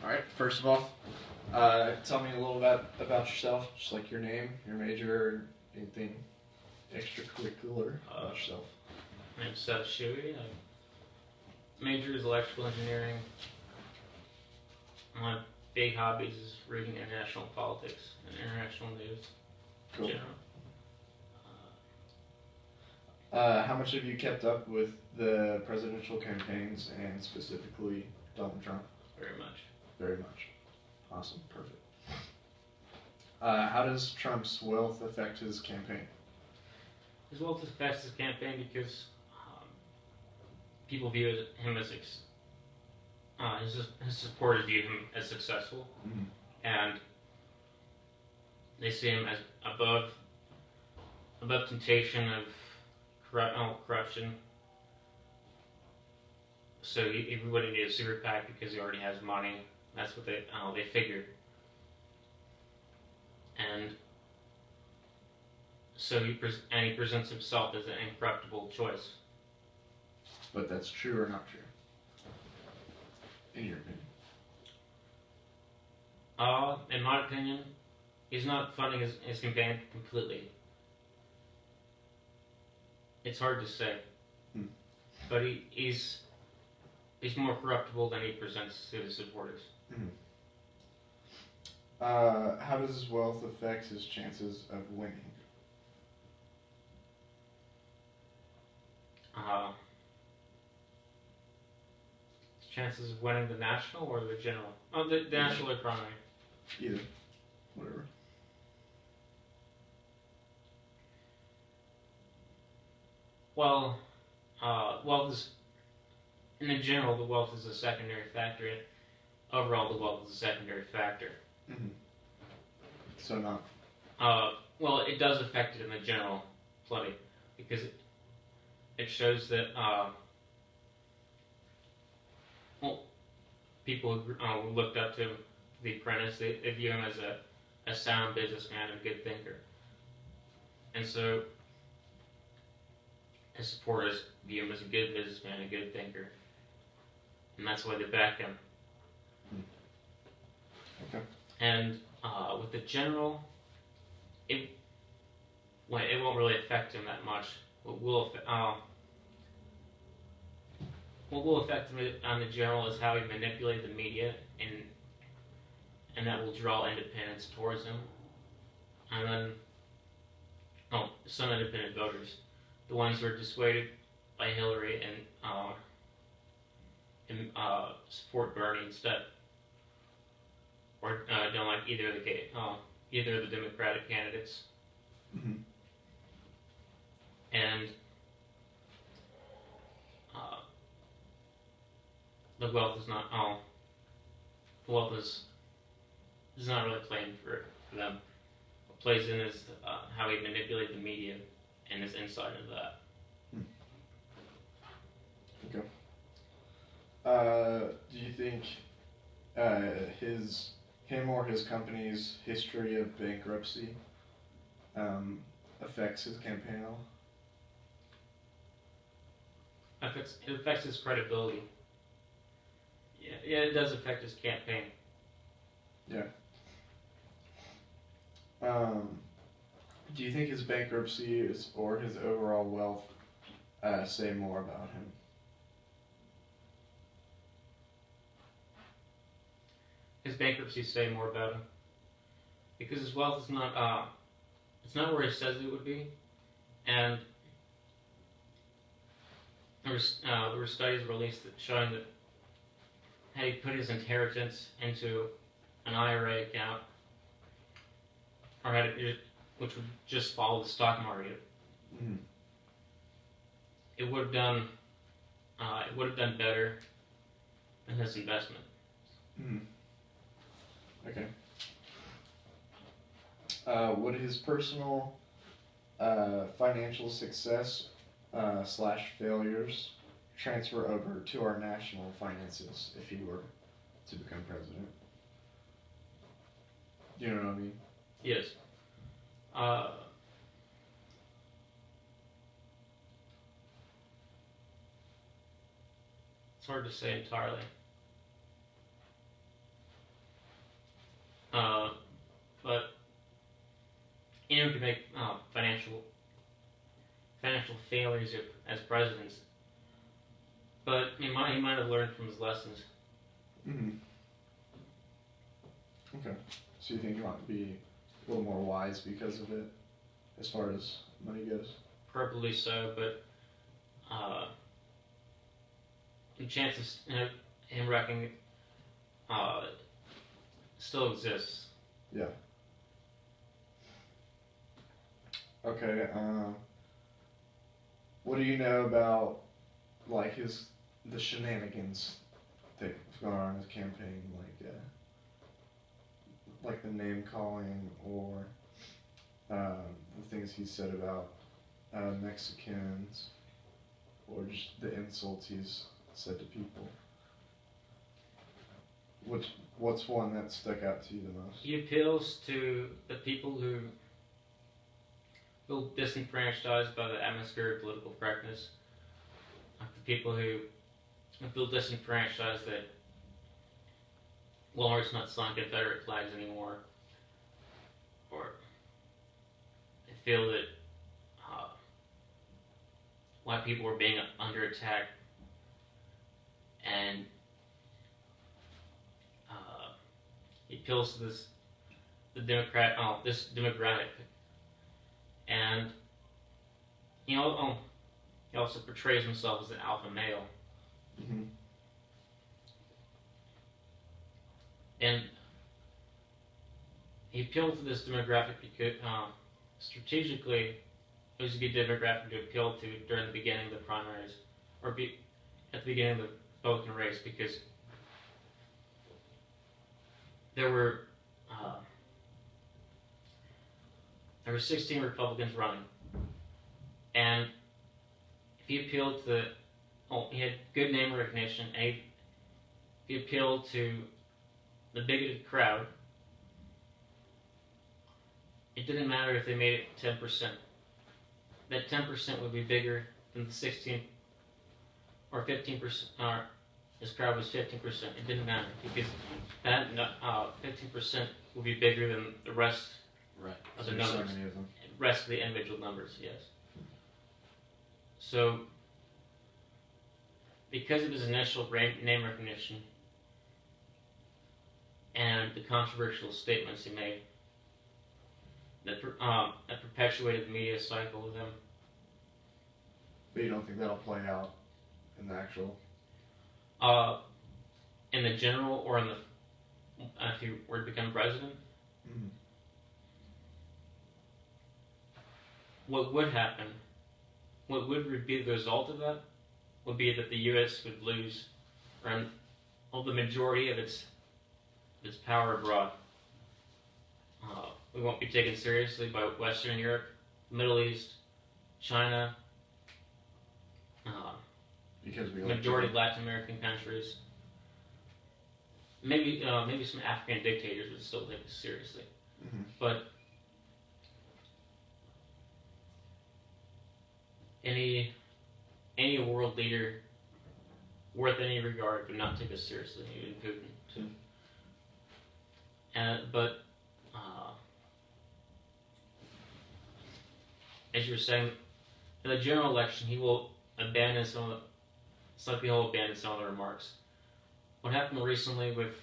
right. First of all, tell me a little bit about yourself, just like your name, your major, anything extracurricular about yourself. My name's Seth Shuey. Major is electrical engineering. My big hobbies is reading international politics and international news in general. How much have you kept up with the presidential campaigns and specifically Donald Trump? Very much. Very much. Awesome. Perfect. How does Trump's wealth affect his campaign? His wealth affects his campaign because people view him as his supporters view him as successful, and they see him as above temptation of corruption. So everybody needs a super PAC because he already has money. That's what they figured, and so he presents himself as an incorruptible choice. But that's true or not true? In your opinion? In my opinion, he's not funding his campaign completely. It's hard to say, but he's more corruptible than he presents to his supporters. How does his wealth affect his chances of winning? His chances of winning the national or the general? Oh, the national or primary? Either. Whatever. Well, wealth is, in the general, the wealth is a secondary factor. Overall, the wealth is a secondary factor. So not. Well, it does affect it in the general plenty because it shows that people who looked up to the apprentice, they view him as a sound businessman and a good thinker, and so his supporters view him as a good businessman, a good thinker, and that's why they back him. Okay. And with the general, it won't really affect him that much. What will affect him on the general is how he manipulates the media, and that will draw independents towards him. And then, some independent voters, the ones who are dissuaded by Hillary and support Bernie instead, or don't like either of the Democratic candidates. And the wealth is not. The wealth is not really playing for them. What plays in is how he manipulates the media and his insight into that. Okay. Do you think him or his company's history of bankruptcy affects his campaign at all? It affects his credibility. Yeah, it does affect his campaign. Yeah. Do you think his bankruptcy or his overall wealth say more about him? His bankruptcy say more about him because his wealth is not. It's not where he says it would be, and there were studies released showing that had he put his inheritance into an IRA account, or which would just follow the stock market, it would have done better than his investment. Okay. Would his personal financial success / failures transfer over to our national finances if he were to become president? You know what I mean? Yes. It's hard to say entirely. anyone can make financial failures as presidents, but he might have learned from his lessons. Mm-hmm. Okay. So you think you might be a little more wise because of it, as far as money goes? Probably so, but the chances of him wrecking still exists. Yeah. Okay. What do you know about like the shenanigans that have gone on in his campaign, like the name calling or the things he said about Mexicans, or just the insults he's said to people? What's one that stuck out to you the most? He appeals to the people who feel disenfranchised by the atmosphere of political correctness, like the people who feel disenfranchised that Walmart's not selling Confederate flags anymore, or they feel that white people were being under attack, and he appeals to this demographic, and he also portrays himself as an alpha male. Mm-hmm. And he appealed to this demographic because strategically it was a good demographic to appeal to during the beginning of the primaries, or at the beginning of the Republican race, because there were 16 Republicans running, and if he appealed to he had good name recognition, and if he appealed to the bigoted crowd, it didn't matter if they made it 10%. That 10% would be bigger than the 16 or 15%. His crowd was 15%. It didn't matter because that 15% would be bigger than the rest of the numbers. So many of them. Rest of the individual numbers, yes. So, because of his initial name recognition and the controversial statements he made, that perpetuated the media cycle with him. But you don't think that'll play out in the actual? In the general, or in the if he were to become president? Mm-hmm. What would happen, what would be the result of that, would be that the U.S. would lose the majority of its power abroad. We won't be taken seriously by Western Europe, Middle East, China, Because we majority of Latin American countries. Maybe some African dictators would still take us seriously. Mm-hmm. But any world leader worth any regard would not take us seriously, even Putin too. But as you were saying, in the general election, he will abandon some of the remarks. What happened recently with